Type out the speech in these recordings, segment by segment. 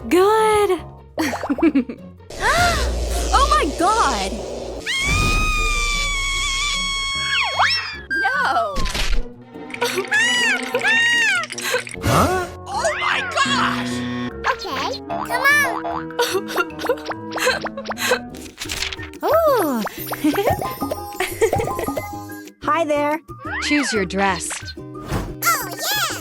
Good. Oh my god! No! Huh? Oh my gosh! Okay, come on. Oh! Hi there. Choose your dress. Oh, yeah!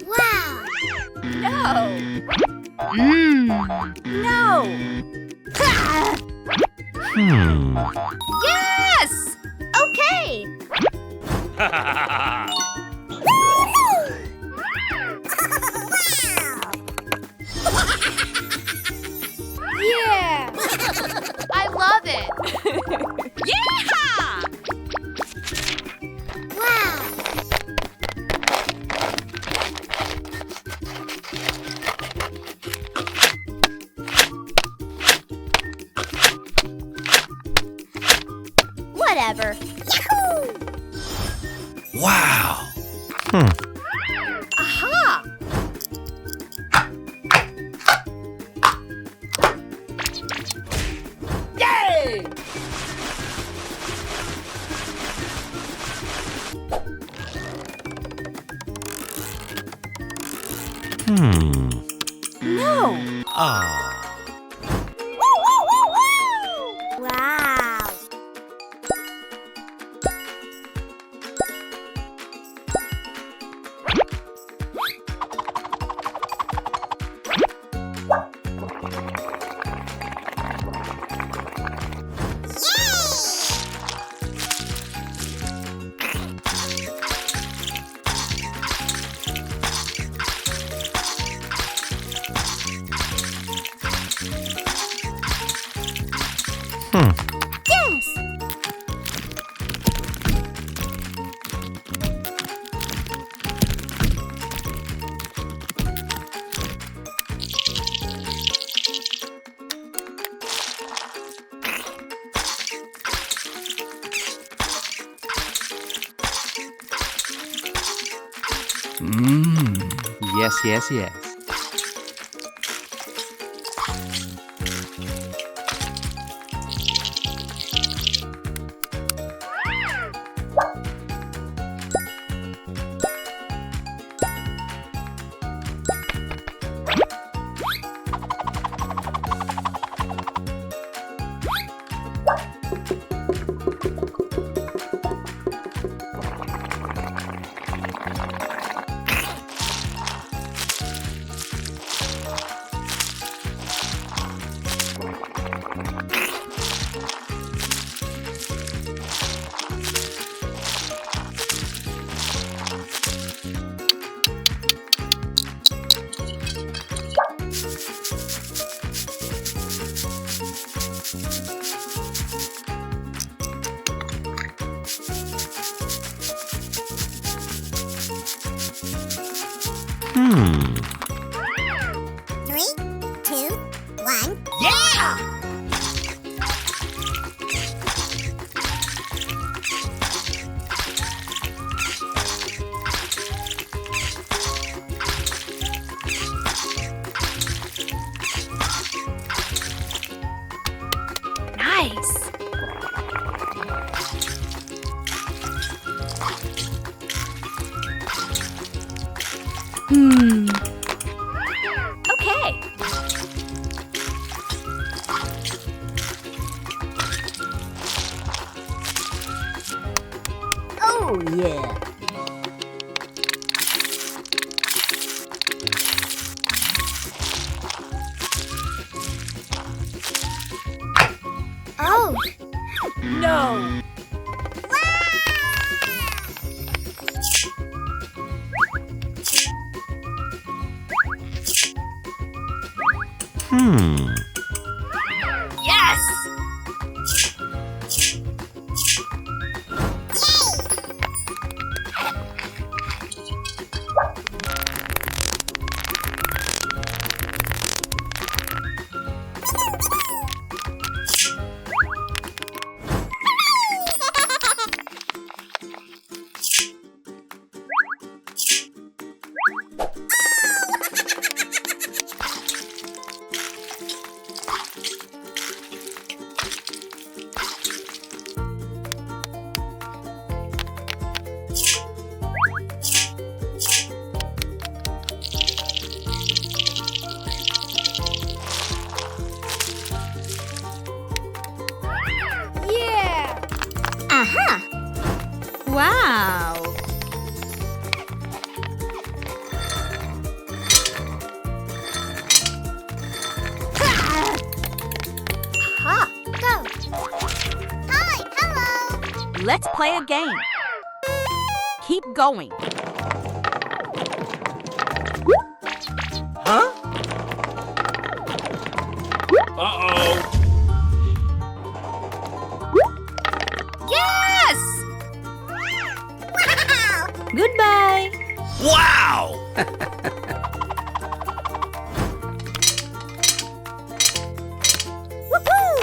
Wow! No! No! Yes! Okay! Yeah! I love it! Yeah! Wow! Whatever. Yahoo! Wow. Aha! Yay! No! Ah. Wow! Yes! Yes, yes, yes. Three, two, one. Yeah! Nice! Okay. Oh, yeah. Oh, No! Yes! Wow. Ha! Go! Hi, hello. Let's play a game. Keep going. Huh? Uh-oh. Yes! Wow. Goodbye! Wow! Woohoo.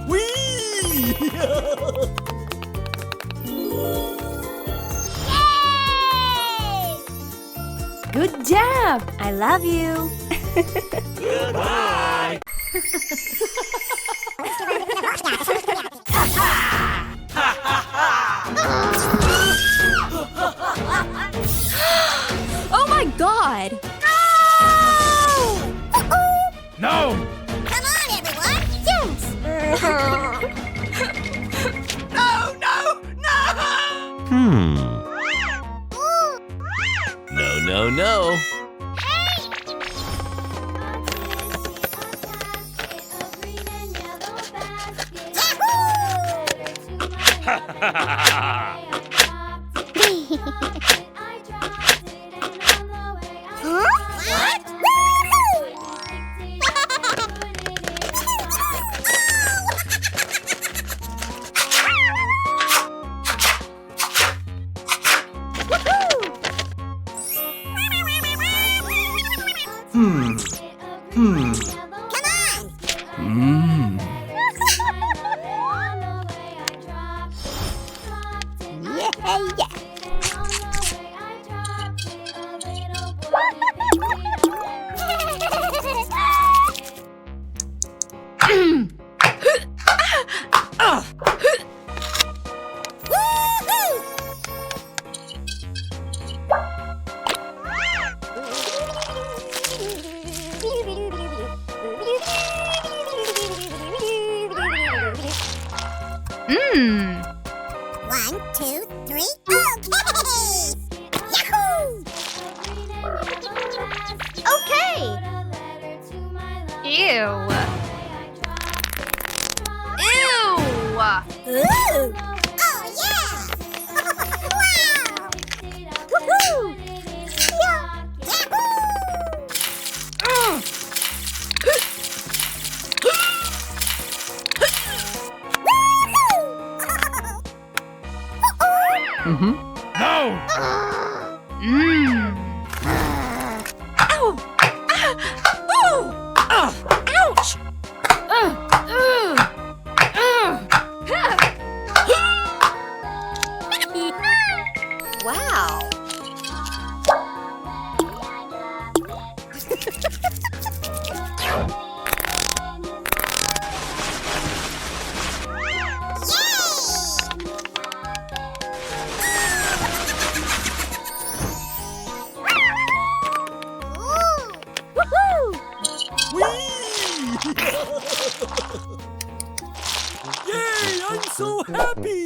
Whee! Yay! Good job! I love you! Goodbye! Oh my god! No! Come on, everyone. Yes! No, no, no! No, no, no. What? Hmm. Hmm. Come on. Hmm. Yeah. Mmm! 1, 2, 3. Okay. Yahoo! Okay. Ew! Ew! Ooh. Oh yeah. Wow. Woohoo. Yahoo! Mm-hmm. No! Mmm! Ow! Ouch! Wow! Yay! I'm so happy!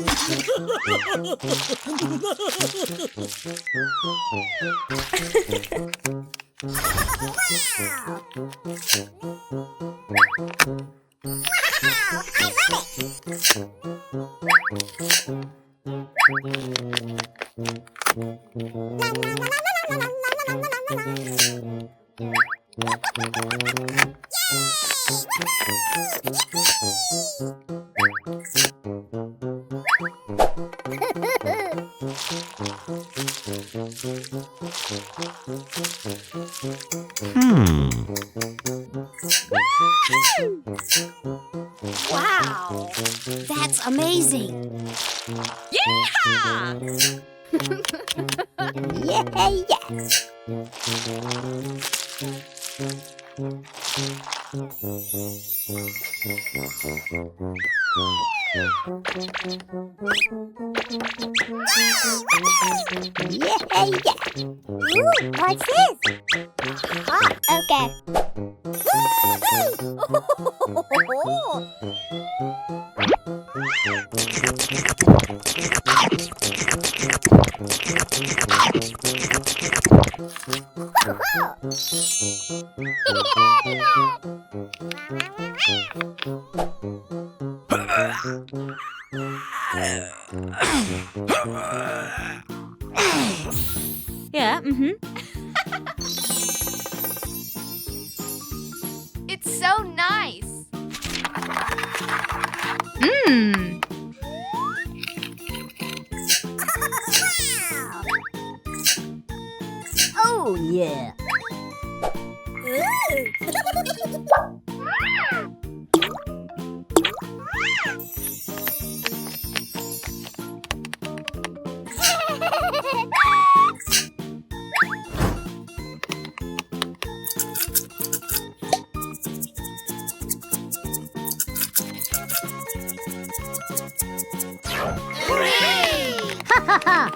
Wow! That's amazing! Yeehaw! Yeah. Yeah, yeah. Ooh, what's this? Okay. Yeah, It's so nice. Mmm. Oh, yeah. Ha ha ha!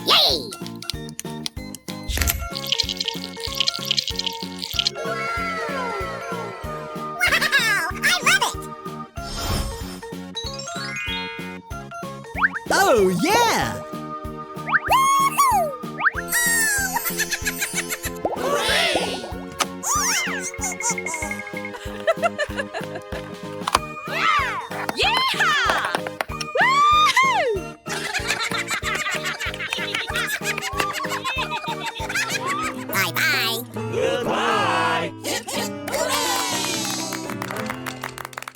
Yay! Wow! I love it! Oh, yeah!